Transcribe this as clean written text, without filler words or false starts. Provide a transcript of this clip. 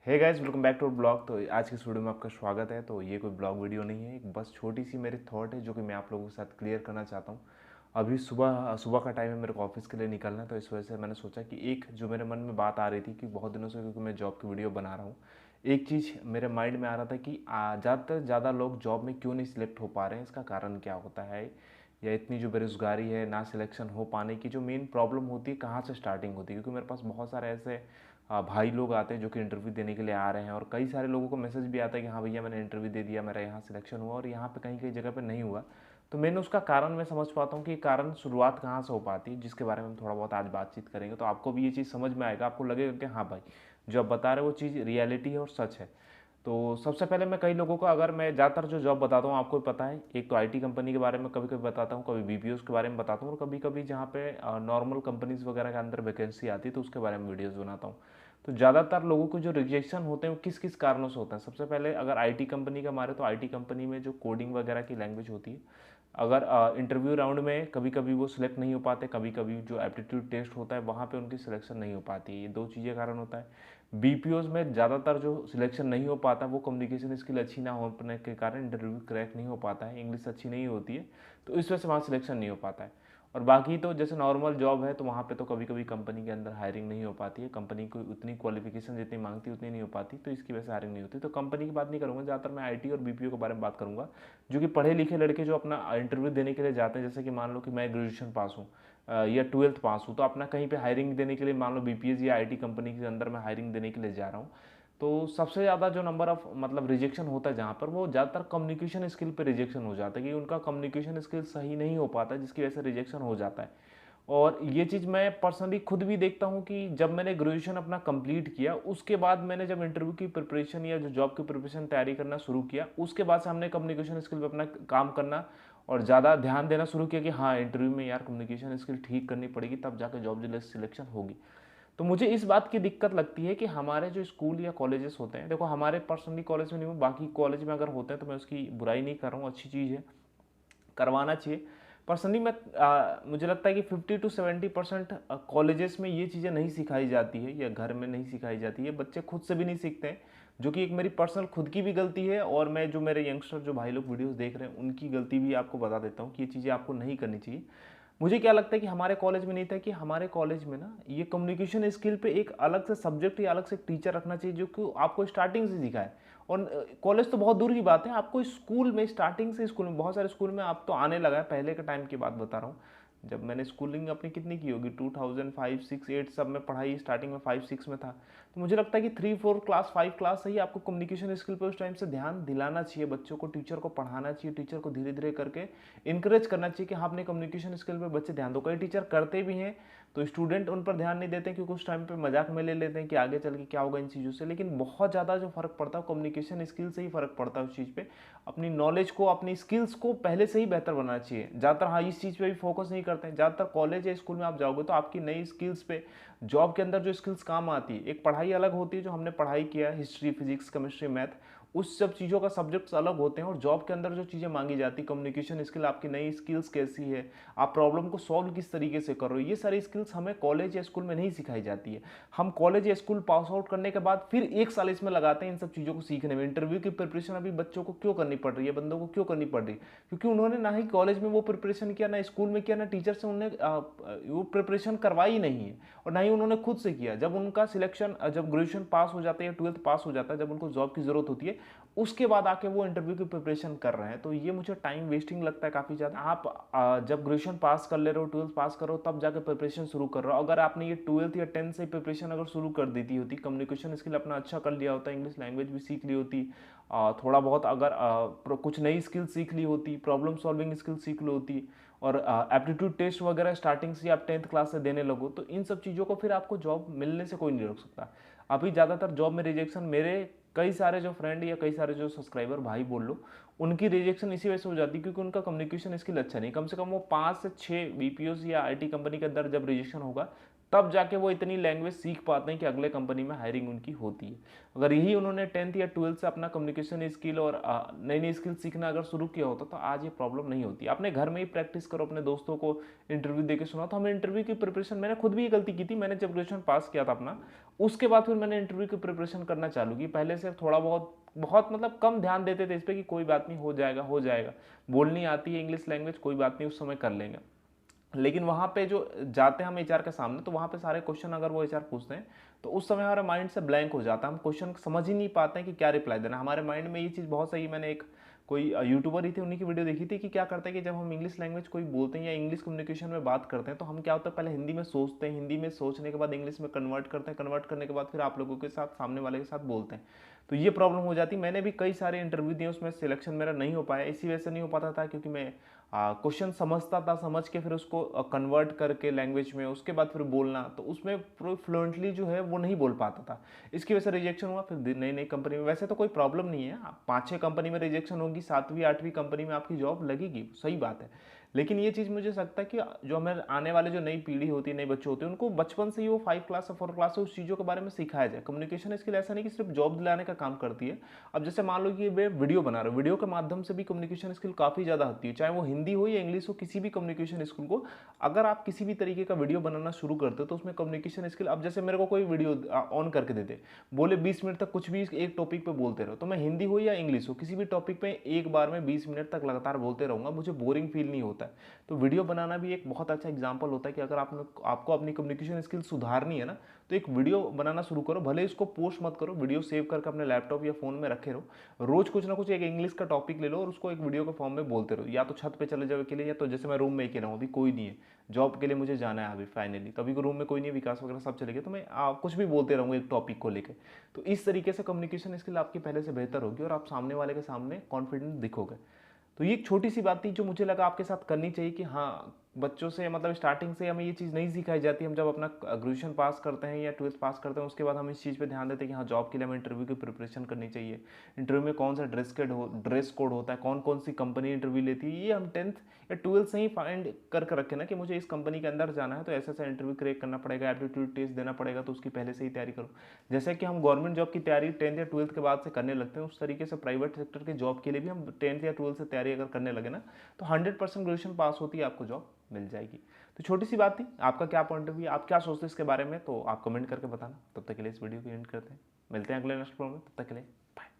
Hey guys, welcome back to blog. तो आज की इस वीडियो में आपका स्वागत है। तो ये कोई ब्लॉग वीडियो नहीं है, एक बस छोटी सी मेरी थॉट है जो कि मैं आप लोगों के साथ क्लियर करना चाहता हूँ। अभी सुबह सुबह का टाइम है, मेरे को ऑफिस के लिए निकलना है, तो इस वजह से मैंने सोचा कि एक जो मेरे मन में बात आ रही थी कि बहुत दिनों से, क्योंकि मैं जॉब की वीडियो बना रहा हूँ, एक चीज़ मेरे माइंड में आ रहा था कि ज़्यादा से ज़्यादा लोग जॉब में क्यों नहीं सिलेक्ट हो पा रहे हैं, इसका कारण क्या होता है, या इतनी जो बेरोज़गारी है, ना सिलेक्शन हो पाने की जो मेन प्रॉब्लम होती है, कहाँ से स्टार्टिंग होती है। क्योंकि मेरे पास बहुत सारे ऐसे भाई लोग आते हैं जो कि इंटरव्यू देने के लिए आ रहे हैं, और कई सारे लोगों को मैसेज भी आता है कि हाँ भैया मैंने इंटरव्यू दे दिया, मेरा यहाँ सिलेक्शन हुआ और यहाँ पे कहीं कहीं जगह पे नहीं हुआ। तो मैंने उसका कारण मैं समझ पाता हूँ कि कारण शुरुआत कहाँ से हो पाती है, जिसके बारे में हम थोड़ा बहुत आज बातचीत करेंगे। तो आपको भी ये चीज़ समझ में आएगा, आपको लगेगा कि हाँ भाई जो आप बता रहे हो वो चीज़ रियलिटी है और सच है। तो सबसे पहले मैं कई लोगों को, अगर मैं ज़्यादातर जो जॉब बताता हूँ आपको पता है, एक तो आईटी कंपनी के बारे में कभी कभी बताता हूँ, कभी बीपीओस के बारे में बताता हूँ, और कभी कभी जहाँ पे नॉर्मल कंपनीज वगैरह के अंदर वैकेंसी आती है तो उसके बारे में वीडियोस बनाता हूँ। तो ज़्यादातर लोगों को जो रिजेक्शन होते हैं वो किस किस कारणों से होता है। सबसे पहले अगर आईटी कंपनी का मारे तो आईटी कंपनी में जो कोडिंग वगैरह की लैंग्वेज होती है, अगर इंटरव्यू राउंड में कभी कभी वो सिलेक्ट नहीं हो पाते, कभी कभी जो एप्टीट्यूड टेस्ट होता है वहाँ पे उनकी सिलेक्शन नहीं हो पाती है। ये दो चीज़ें कारण होता है। बीपीओज में ज़्यादातर जो सिलेक्शन नहीं हो पाता वो कम्युनिकेशन स्किल अच्छी ना होने के कारण इंटरव्यू क्रैक नहीं हो पाता है, इंग्लिश अच्छी नहीं होती है, तो इस वजह से वहाँ सिलेक्शन नहीं हो पाता है। और बाकी तो जैसे नॉर्मल जॉब है तो वहाँ पे तो कभी कभी कंपनी के अंदर हायरिंग नहीं हो पाती है, कंपनी को उतनी क्वालिफिकेशन जितनी मांगती है उतनी नहीं हो पाती, तो इसकी वजह से हायरिंग नहीं होती। तो कंपनी की बात नहीं करूँगा, ज़्यादातर मैं आईटी और बीपीओ के बारे में बात करूँगा, जो कि पढ़े लिखे लड़के जो अपना इंटरव्यू देने के लिए जाते हैं। जैसे कि मान लो कि मैं ग्रेजुएशन पास हूँ या ट्वेल्थ पास हूँ, तो अपना कहीं पे हायरिंग देने के लिए, मान लो बीपीएस या आईटी कंपनी के अंदर मैं हायरिंग देने के लिए जा रहा हूँ, तो सबसे ज़्यादा जो नंबर ऑफ मतलब रिजेक्शन होता है जहाँ पर, वो ज़्यादातर कम्युनिकेशन स्किल पे रिजेक्शन हो जाता है कि उनका कम्युनिकेशन स्किल सही नहीं हो पाता, जिसकी वजह से रिजेक्शन हो जाता है। और ये चीज़ मैं पर्सनली खुद भी देखता हूँ कि जब मैंने ग्रेजुएशन अपना कंप्लीट किया, उसके बाद मैंने जब इंटरव्यू की प्रिपरेशन या जो जॉब की प्रिपरेशन तैयारी करना शुरू किया, उसके बाद से हमने कम्युनिकेशन स्किल पे अपना काम करना और ज़्यादा ध्यान देना शुरू किया कि हाँ इंटरव्यू में यार कम्युनिकेशन स्किल ठीक करनी पड़ेगी, तब जाकर जॉब सिलेक्शन होगी। तो मुझे इस बात की दिक्कत लगती है कि हमारे जो स्कूल या कॉलेजेस होते हैं, देखो हमारे पर्सनली कॉलेज में नहीं हूँ, बाकी कॉलेज में अगर होते हैं तो मैं उसकी बुराई नहीं कर रहा हूँ, अच्छी चीज़ है, करवाना चाहिए। पर्सनली मैं मुझे लगता है कि 50 to 70% कॉलेजेस में ये चीज़ें नहीं सिखाई जाती है या घर में नहीं सिखाई जाती है, बच्चे खुद से भी नहीं सीखते हैं, जो कि एक मेरी पर्सनल खुद की भी गलती है, और मैं जो मेरे यंगस्टर जो भाई लोग वीडियोस देख रहे हैं उनकी गलती भी आपको बता देता हूँ कि ये चीज़ें आपको नहीं करनी चाहिए। मुझे क्या लगता है कि हमारे कॉलेज में नहीं था, कि हमारे कॉलेज में ना ये कम्युनिकेशन स्किल पे एक अलग से सब्जेक्ट या अलग से टीचर रखना चाहिए जो कि आपको स्टार्टिंग से सिखाए। और कॉलेज तो बहुत दूर की बात है, आपको स्कूल में स्टार्टिंग से, स्कूल में बहुत सारे स्कूल में आप तो आने लगा है, पहले के टाइम की बात बता रहा हूँ, जब मैंने स्कूलिंग अपनी कितनी की होगी, 2005 6 8 सब में पढ़ाई स्टार्टिंग में 5 6 में था। तो मुझे लगता है कि 3 4 क्लास 5 क्लास से ही आपको कम्युनिकेशन स्किल पर उस टाइम से ध्यान दिलाना चाहिए, बच्चों को टीचर को पढ़ाना चाहिए, टीचर को धीरे धीरे करके इंकरेज करना चाहिए कि हाँ अपने कम्युनिकेशन स्किल पर बच्चे ध्यान दो। कई टीचर करते भी हैं तो स्टूडेंट उन पर ध्यान नहीं देते, क्योंकि उस टाइम पे मजाक में ले लेते हैं कि आगे चल के क्या होगा इन चीज़ों से। लेकिन बहुत ज़्यादा जो फर्क पड़ता है कम्युनिकेशन स्किल से ही फर्क पड़ता है उस चीज़ पे। अपनी नॉलेज को, अपनी स्किल्स को पहले से ही बेहतर बनाना चाहिए। ज़्यादातर हाँ इस चीज़ पे भी फोकस नहीं करते हैं। ज़्यादातर कॉलेज या स्कूल में आप जाओगे तो आपकी नई स्किल्स पे, जॉब के अंदर जो स्किल्स काम आती है, एक पढ़ाई अलग होती है जो हमने पढ़ाई किया है, हिस्ट्री फिजिक्स केमिस्ट्री मैथ, उस सब चीज़ों का सब्जेक्ट्स अलग होते हैं, और जॉब के अंदर जो चीज़ें मांगी जाती है, कम्युनिकेशन स्किल, आपकी नई स्किल्स कैसी है, आप प्रॉब्लम को सॉल्व किस तरीके से कर रहे हो, ये सारी स्किल्स हमें कॉलेज या स्कूल में नहीं सिखाई जाती है। हम कॉलेज या स्कूल पास आउट करने के बाद फिर 1 साल इसमें लगाते हैं इन सब चीज़ों को सीखने में। इंटरव्यू की प्रिपरेशन अभी बच्चों को क्यों करनी पड़ रही है, बंदों को क्यों करनी पड़ रही है, क्योंकि उन्होंने ना ही कॉलेज में वो प्रिपरेशन किया, ना स्कूल में किया, ना टीचर से उन्हें वो प्रिपरेशन करवाई नहीं है, और ना ही उन्होंने खुद से किया। जब उनका सिलेक्शन, जब ग्रेजुएशन पास हो जाता है या ट्वेल्थ पास हो जाता है, जब उनको जॉब की जरूरत होती है, उसके बाद आके वो इंटरव्यू की प्रिपरेशन कर रहे हैं। तो ये मुझे टाइम वेस्टिंग लगता है काफ़ी ज़्यादा। आप जब ग्रेजुएशन पास कर ले रहे हो, ट्वेल्थ पास करो, तब जाकर प्रिपरेशन शुरू कर रहे हो। अगर आपने ये ट्वेल्थ या 10th से प्रिपरेशन अगर शुरू कर देती होती, कम्युनिकेशन स्किल अपना अच्छा कर लिया होता, इंग्लिश लैंग्वेज भी सीख ली होती, थोड़ा बहुत अगर कुछ नई स्किल सीख ली होती, प्रॉब्लम सॉल्विंग स्किल सीख ली होती, और एप्टीट्यूड टेस्ट वगैरह स्टार्टिंग से आप 10th क्लास से देने लगो, तो इन सब चीज़ों को फिर आपको जॉब मिलने से कोई नहीं रोक सकता। अभी ज़्यादातर जॉब में रिजेक्शन, मेरे कई सारे जो फ्रेंड या कई सारे जो सब्सक्राइबर भाई बोल लो, उनकी रिजेक्शन इसी वजह से हो जाती है क्योंकि उनका कम्युनिकेशन स्किल अच्छा नहीं। कम से कम वो 5 से 6 बीपीओस या आईटी कंपनी के अंदर जब रिजेक्शन होगा, तब जाके वो इतनी लैंग्वेज सीख पाते हैं कि अगले कंपनी में हायरिंग उनकी होती है। अगर यही उन्होंने 10th या 12th से अपना कम्युनिकेशन स्किल और नई नई स्किल सीखना अगर शुरू किया होता, तो आज ये प्रॉब्लम नहीं होती। अपने घर में ही प्रैक्टिस करो, अपने दोस्तों को इंटरव्यू देके सुना। तो हमें इंटरव्यू की प्रिपरेशन, मैंने खुद भी ये गलती की थी, मैंने जब ग्रेजुएशन पास किया था अपना, उसके बाद फिर मैंने इंटरव्यू की प्रिपरेशन करना चालू की। पहले से थोड़ा बहुत बहुत मतलब कम ध्यान देते थे इस पे कि कोई बात नहीं, हो जाएगा हो जाएगा, बोलनी आती है इंग्लिश लैंग्वेज, कोई बात नहीं, उस समय कर लेंगे। लेकिन वहाँ पे जो जाते हैं हम एचआर के सामने, तो वहाँ पे सारे क्वेश्चन अगर वो एचआर पूछते हैं तो उस समय हमारा माइंड से ब्लैंक हो जाता है, हम क्वेश्चन समझ ही नहीं पाते हैं कि क्या रिप्लाई देना। हमारे माइंड में ये चीज़ बहुत सही, मैंने एक कोई यूट्यूबर ही थे, उन्हीं की वीडियो देखी थी कि क्या करते हैं कि जब हम इंग्लिश लैंग्वेज कोई बोलते हैं या इंग्लिश कम्युनिकेशन में बात करते हैं तो हम क्या होता है, पहले हिंदी में सोचते हैं, हिंदी में सोचने के बाद इंग्लिश में कन्वर्ट करते हैं, कन्वर्ट करने के बाद फिर आप लोगों के साथ, सामने वाले के साथ बोलते हैं। तो ये प्रॉब्लम हो जाती। मैंने भी कई सारे इंटरव्यू दिए, उसमें सिलेक्शन मेरा नहीं हो पाया। इसी वजह से नहीं हो पाता था क्योंकि मैं क्वेश्चन समझता था, समझ के फिर उसको कन्वर्ट करके लैंग्वेज में, उसके बाद फिर बोलना, तो उसमें फ्लुएंटली जो है वो नहीं बोल पाता था। इसकी वजह से रिजेक्शन हुआ। फिर नई नई कंपनी में, वैसे तो कोई प्रॉब्लम नहीं है, 5-6 कंपनी में रिजेक्शन होगी, 7वीं 8वीं कंपनी में आपकी जॉब लगेगी, सही बात है। लेकिन ये चीज़ मुझे लगता है कि जो हमें आने वाले जो नई पीढ़ी होती है, नए बच्चे होते हैं, उनको बचपन से ही वो 5 क्लास या 4 क्लास से उस चीज़ों के बारे में सिखाया जाए। कम्युनिकेशन स्किल ऐसा नहीं कि सिर्फ जॉब दिलाने का काम करती है। अब जैसे मान लो कि मैं वीडियो बना रहा हूँ, वीडियो के माध्यम से भी कम्युनिकेशन स्किल काफ़ी ज़्यादा होती है, चाहे वो हिंदी हो या इंग्लिश हो, किसी भी कम्युनिकेशन स्किल को अगर आप किसी भी तरीके का वीडियो बनाना शुरू करते हो तो उसमें कम्युनिकेशन स्किल, अब जैसे मेरे को कोई वीडियो ऑन करके दे दे, बोले 20 मिनट तक कुछ भी एक टॉपिक पे बोलते रहो, तो मैं हिंदी हो या इंग्लिश हो, किसी भी टॉपिक पे एक बार में 20 मिनट तक लगातार बोलते रहूँगा, मुझे बोरिंग फील नहीं होता है। तो वीडियो बनाना भी एक बहुत अच्छा एग्जाम्पल होता है कि अगर आपको अपनी कम्युनिकेशन स्किल सुधारनी है ना, तो एक वीडियो बनाना शुरू करो, भले इसको पोस्ट मत करो, वीडियो सेव करके अपने लैपटॉप या फोन में रखे रहो, रोज कुछ ना कुछ एक इंग्लिश का टॉपिक ले लो और उसको एक वीडियो के फॉर्म में बोलते रहो। या तो छत पे चले जाओ अकेले, या तो जैसे मैं रूम में ही रहूँ, अभी कोई नहीं है, जॉब के लिए मुझे जाना है अभी फाइनली, तो अभी रूम में कोई नहीं है, विकास वगैरह सब चले गए, तो मैं कुछ भी बोलते रहूँगा एक टॉपिक को लेकर। तो इस तरीके से कम्युनिकेशन स्किल आपकी पहले से बेहतर होगी और आप सामने वाले के सामने कॉन्फिडेंट दिखोगे। तो ये एक छोटी सी बात थी जो मुझे लगा आपके साथ करनी चाहिए कि हाँ, बच्चों से मतलब स्टार्टिंग से हमें ये चीज़ नहीं सिखाई जाती। हम जब अपना ग्रेजुएशन पास करते हैं या 12th पास करते हैं, उसके बाद हम इस चीज़ पे ध्यान देते हैं कि हाँ, जॉब के लिए हमें इंटरव्यू की प्रिपरेशन करनी चाहिए, इंटरव्यू में कौन सा ड्रेस कोड होता है, कौन कौन सी कंपनी इंटरव्यू लेती है, ये हम 10th या 12th से ही फाइंड कर रखे ना कि मुझे इस कंपनी के अंदर जाना है, तो ऐसा ऐसा इंटरव्यू क्रैक करना पड़ेगा, एप्टीट्यूड टेस्ट देना पड़ेगा, तो उसकी पहले से ही तैयारी करो। जैसे कि हम गवर्नमेंट जॉब की तैयारी 10th या 12th के बाद से करने लगते हैं, उस तरीके से प्राइवेट सेक्टर के जॉब के लिए भी हम 10th या 12th से तैयारी अगर करने लगे ना, तो 100% ग्रेजुएशन पास होती है आपको जॉब मिल जाएगी। तो छोटी सी बात थी, आपका क्या पॉइंट ऑफ व्यू, आप क्या सोचते हैं इसके बारे में, तो आप कमेंट करके बताना। तब तक के लिए इस वीडियो को एंड करते हैं, मिलते हैं अगले नेक्स्ट प्रोग्राम में, तब तक के लिए बाय।